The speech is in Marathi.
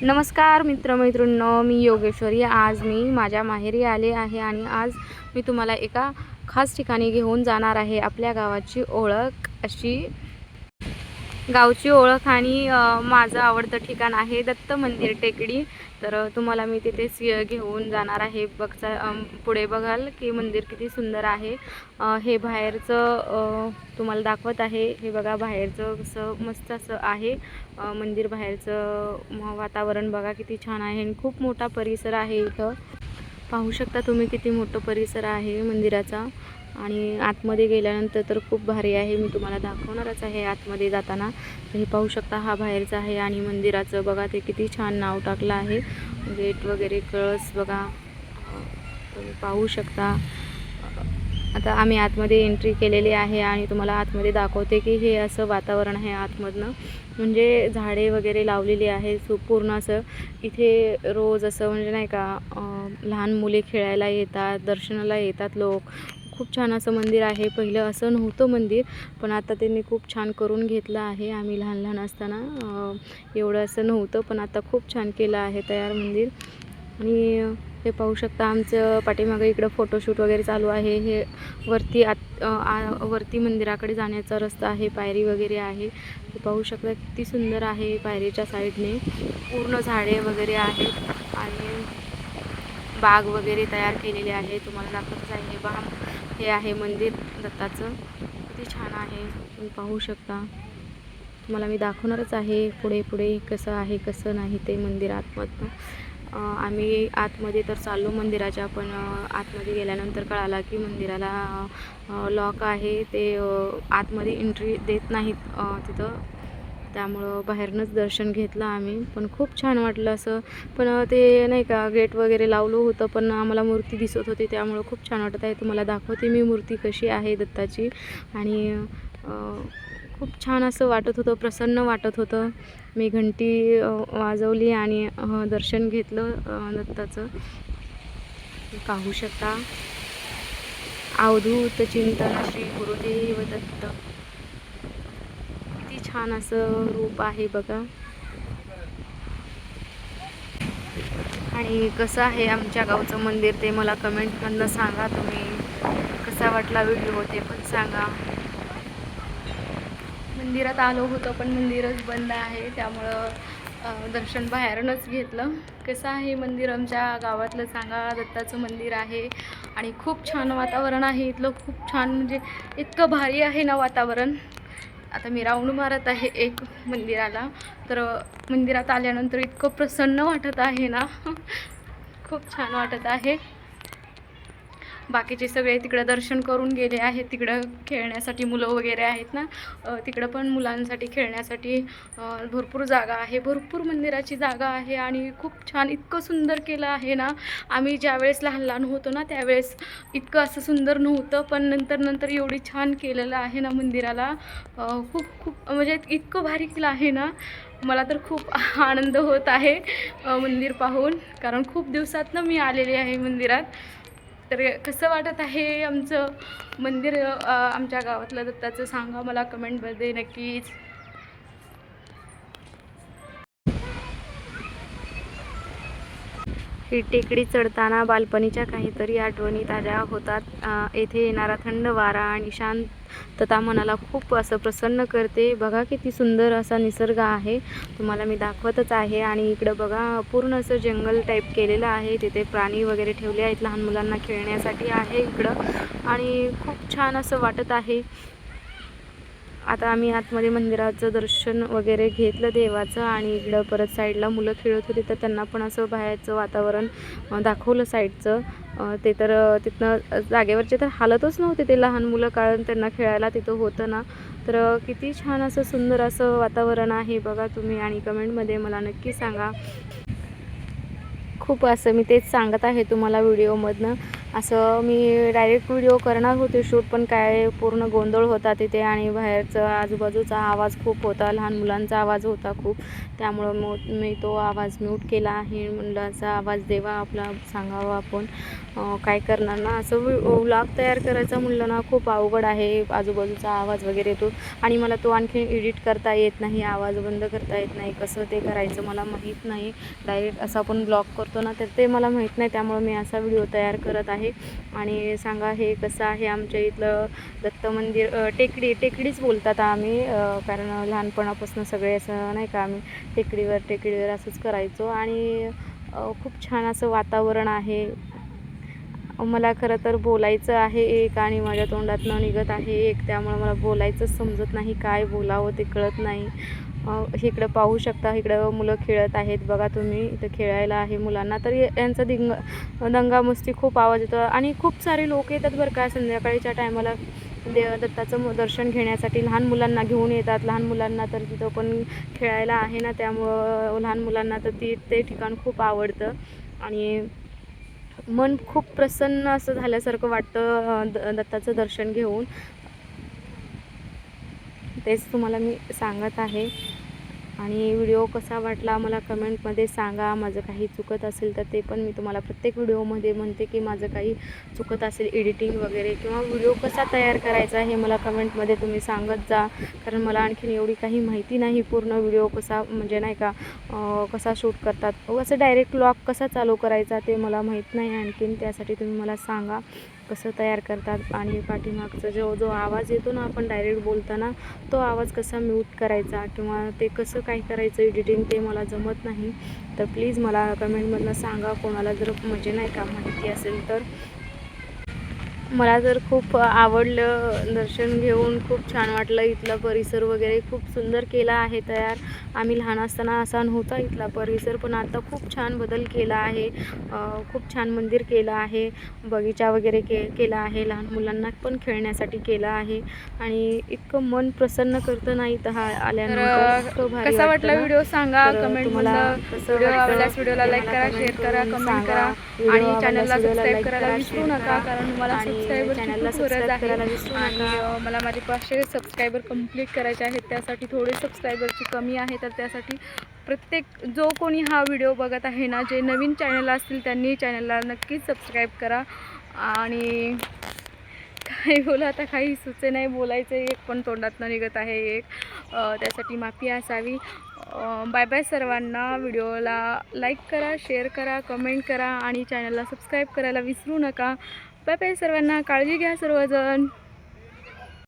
नमस्कार मित्रमैत्रिणींनो, मी योगेश्वरी। आज मी माझ्या माहेरी आले आहे आणि आज मी तुम्हाला एका खास ठिकाणी घेऊन जाणार आहे। आपल्या गावाची ओळख अशी गावची ओळख आणि माझं आवडतं ठिकाण आहे दत्त मंदिर टेकडी। तर तुम्हाला मी तिथेच घेऊन जाणार आहे। पुढे बघाल की मंदिर किती सुंदर आहे। हे बाहेरचं तुम्हाला दाखवत आहे। हे बघा बाहेरचं कसं मस्त असं आहे मंदिर। बाहेरचं वातावरण बघा किती छान आहे आणि खूप मोठा परिसर आहे। इथं पाहू शकता तुम्ही किती मोठं परिसर आहे मंदिराचा। आणि आतमध्ये गेल्यानंतर तर खूप भारी आहे। मी तुम्हाला दाखवणारच आहे आतमध्ये जाताना। तर हे पाहू शकता हा बाहेरचा आहे आणि मंदिराचं बघा ते किती छान नाव टाकलं आहे। गेट वगैरे कळस बघा तुम्ही पाहू शकता। आता आम्ही आतमध्ये एंट्री केलेली आहे आणि तुम्हाला आतमध्ये दाखवते की हे असं वातावरण आहे आतमधनं। म्हणजे झाडे वगैरे लावलेली आहे पूर्ण असं। इथे रोज असं म्हणजे नाही का लहान मुले खेळायला येतात, दर्शनाला येतात लोक। खूप छान असं मंदिर आहे। पहिलं असं नव्हतं मंदिर, पण आता त्यांनी खूप छान करून घेतलं आहे। आम्ही लहान लहान असताना एवढं असं नव्हतं, पण आता खूप छान केलं आहे तयार मंदिर। आणि हे पाहू शकता आमचं पाठीमागे इकडं फोटोशूट वगैरे चालू आहे। हे वरती मंदिराकडे जाण्याचा रस्ता आहे, पायरी वगैरे आहे। हे पाहू शकता किती सुंदर आहे। पायरीच्या साईडने पूर्ण झाडे वगैरे आहेत आणि बाग वगैरे तयार केलेले आहे। तुम्हाला दाखवतच आहे हे आहे मंदिर दत्ताचं। किती छान आहे तुम्ही पाहू शकता। तुम्हाला मी दाखवणारच आहे पुढे पुढे कसं आहे कसं नाही ते मंदिर आतमधनं। आम्ही आतमध्ये तर चाललो मंदिराच्या, पण आतमध्ये गेल्यानंतर कळालं की मंदिराला लॉक आहे। ते आतमध्ये एंट्री देत नाहीत तिथं। त्यामुळं बाहेरनंच दर्शन घेतलं आम्ही, पण खूप छान वाटलं असं। पण ते नाही का गेट वगैरे लावलं होतं, पण आम्हाला मूर्ती दिसत होती त्यामुळं खूप छान वाटत आहे। तुम्हाला दाखवते मी मूर्ती कशी आहे दत्ताची। आणि खूप छान असं वाटत होतं, प्रसन्न वाटत होतं। मी घंटी वाजवली आणि दर्शन घेतलं दत्ताचं। पाहू शकता अवधूत चिंतन श्री गुरुदेव दत्त। किती छान असं रूप आहे बघा। आणि कसं आहे आमच्या गावचं मंदिर ते मला कमेंटमधनं सांगा तुम्ही। कसा वाटला व्हिडिओ ते पण सांगा। मंदिरात आलो होतो पण मंदिरच बंद आहे, त्यामुळं दर्शन बाहेरूनच घेतलं। कसं आहे मंदिर आमच्या गावातलं सांगा। दत्ताचं मंदिर आहे आणि खूप छान वातावरण आहे इथलं। खूप छान म्हणजे इतकं भारी आहे ना वातावरण। आता मी राऊंड मारत आहे एक मंदिराला, तर मंदिरात आल्यानंतर इतकं प्रसन्न वाटत आहे ना खूप छान वाटत आहे। बाकीचे सगळे तिकडं दर्शन करून गेले आहेत। तिकडं खेळण्यासाठी मुलं वगैरे आहेत ना, तिकडं पण मुलांसाठी खेळण्यासाठी भरपूर जागा आहे। भरपूर मंदिराची जागा आहे आणि खूप छान इतकं सुंदर केलं आहे ना। आम्ही ज्यावेळेस लहान लहान होतो ना त्यावेळेस इतकं असं सुंदर नव्हतं, पण नंतर एवढी छान केलेलं आहे ना मंदिराला। खूप म्हणजे इतकं भारी केलं आहे ना। मला तर खूप आनंद होत आहे मंदिर पाहून, कारण खूप दिवसातनं मी आलेली आहे मंदिरात। तर कसं वाटत आहे आमचं मंदिर आमच्या गावातलं दत्ताचं सांगा मला कमेंटमध्ये नक्कीच। ही टेकडी चढताना बालपणीच्या काहीतरी आठवणी ताज्या होतात। येथे येणारा थंड वारा आणि शांतता मनाला खूप असं प्रसन्न करते। बघा किती सुंदर असा निसर्ग आहे, तुम्हाला मी दाखवतच आहे। आणि इकडं बघा पूर्ण असं जंगल टाईप केलेलं आहे। तिथे प्राणी वगैरे ठेवले आहेत, लहान मुलांना खेळण्यासाठी आहे इकडं आणि खूप छान असं वाटत आहे। आता आम्ही आतमध्ये मंदिराचं दर्शन वगैरे घेतलं देवाचं आणि इकडं परत साईडला मुलं खेळत होती, तर त्यांना पण असं बाहेरचं वातावरण दाखवलं साईडचं। ते तर तिथनं जागेवरचे तर हालतच नव्हते ते लहान मुलं, कारण त्यांना खेळायला तिथं होतं ना। तर किती छान असं सुंदर असं वातावरण आहे बघा तुम्ही, आणि कमेंटमध्ये मला नक्की सांगा। खूप असं मी तेच सांगत आहे तुम्हाला व्हिडिओमधनं असं मी डायरेक्ट व्हिडिओ करणार होते शूट, पण काय पूर्ण गोंधळ होता तिथे आणि बाहेरचा आजूबाजूचा आवाज खूप होता, लहान मुलांचा आवाज होता खूप, त्यामुळं मी तो आवाज म्यूट केला आहे. मुलांचा आवाज देवा आपला सांगावा आपण, काय करणार ना. असं व्लॉग तयार करायचा म्हणलं ना खूप अवघड आहे, आजूबाजूचा आवाज वगैरे येतो आणि मला तो आणखी एडिट करता येत नाही, आवाज बंद करता येत नाही, कसं ते करायचं मला माहीत नाही. डायरेक्ट असं आपण ब्लॉग करतो ना तर ते मला माहीत नाही, त्यामुळे मी असा व्हिडिओ तयार करत आहे. आणि सांगा हे कसं आहे आमच्या इथलं दत्त मंदिर, टेकडीच बोलतात आम्ही, कारण लहानपणापासून सगळे असं नाही का आम्ही टेकडीवर असंच करायचो. आणि खूप छान असं वातावरण आहे. मला खरं तर बोलायचं आहे एक आणि माझ्या तोंडातनं निघत आहे एक, त्यामुळे मला बोलायचंच समजत नाही, काय बोलावं ते कळत नाही. इकडं पाहू शकता, इकडं मुलं खेळत आहेत बघा तुम्ही, इथं खेळायला आहे मुलांना, तर यांचा दंगामस्ती खूप आवाज येतो आणि खूप सारे लोक येतात बरं का संध्याकाळीच्या टायमाला दत्ताचं दर्शन घेण्यासाठी. लहान मुलांना घेऊन येतात, लहान मुलांना तर तिथं पण खेळायला आहे ना, त्यामुळं लहान मुलांना तर ते ठिकाण खूप आवडतं आणि मन खूप प्रसन्न असं झाल्यासारखं वाटतं दत्ताचं दर्शन घेऊन. तेच तुम्हाला मी सांगत आहे. आणि व्हिडिओ कसा वाटला मला कमेंटमध्ये सांगा. माझं काही चुकत असेल तर ते पण मी तुम्हाला प्रत्येक व्हिडिओमध्ये म्हणते की माझं काही चुकत असेल एडिटिंग वगैरे, किंवा व्हिडिओ कसा तयार करायचा हे मला कमेंटमध्ये तुम्ही सांगत जा, कारण मला आणखीन एवढी काही माहिती नाही. पूर्ण व्हिडिओ कसा म्हणजे नाही का कसा शूट करतात, असं डायरेक्ट व्लॉग कसा चालू करायचा ते मला माहीत नाही आणखीन, त्यासाठी तुम्ही मला सांगा कसं तयार करतात. आणि पाठीमागचा जो आवाज येतो ना आपण डायरेक्ट बोलताना, तो आवाज कसा म्यूट करायचा किंवा ते कसं काय करायचं एडिटिंग ते मला जमत नाही. तर प्लीज मला कमेंटमधनं सांगा, कोणाला जर म्हणजे नाही का माहिती असेल तर. मला तर खूप आवडलं दर्शन घेऊन, खूप छान वाटलं. इथला परिसर वगैरे खूप सुंदर केला आहे तयार. आम्ही लहान असताना असा नव्हता इथला परिसर, पण आता खूप छान बदल केला आहे. खूप छान मंदिर केलं आहे, बगीचा वगैरे केला आहे, लहान मुलांना पण खेळण्यासाठी केलं आहे आणि इतकं मन प्रसन्न करतं ना इथं आल्यानंतर. कसा वाटला व्हिडिओ सांगा कमेंटमध्ये. व्हिडिओ आवडल्यास व्हिडिओला लाईक करा, शेअर करा, कमेंट करा आणि चॅनलला सबस्क्राईब करायला विसरू नका, कारण मला सबस्क्रायबरची खूप गरज आहे आणि मला माझे 500 सबस्क्रायबर कंप्लीट करायचे आहेत. त्यासाठी थोडे सबस्क्रायबरची कमी आहे, तर त्यासाठी प्रत्येक जो कोणी हा व्हिडिओ बघत आहे ना, जे नवीन चॅनल असतील त्यांनी चॅनलला नक्कीच सबस्क्राईब करा. आणि काही बोला आता काही सुचे नाही, बोलायचं एक पण तोंडातनं निघत आहे एक, त्यासाठी माफी असावी. बाय बाय सर्वांना. व्हिडिओला लाईक करा, शेअर करा, कमेंट करा आणि चॅनलला सबस्क्राईब करायला विसरू नका. बाय बाय सर्वांना. काळजी घ्या सर्वजण.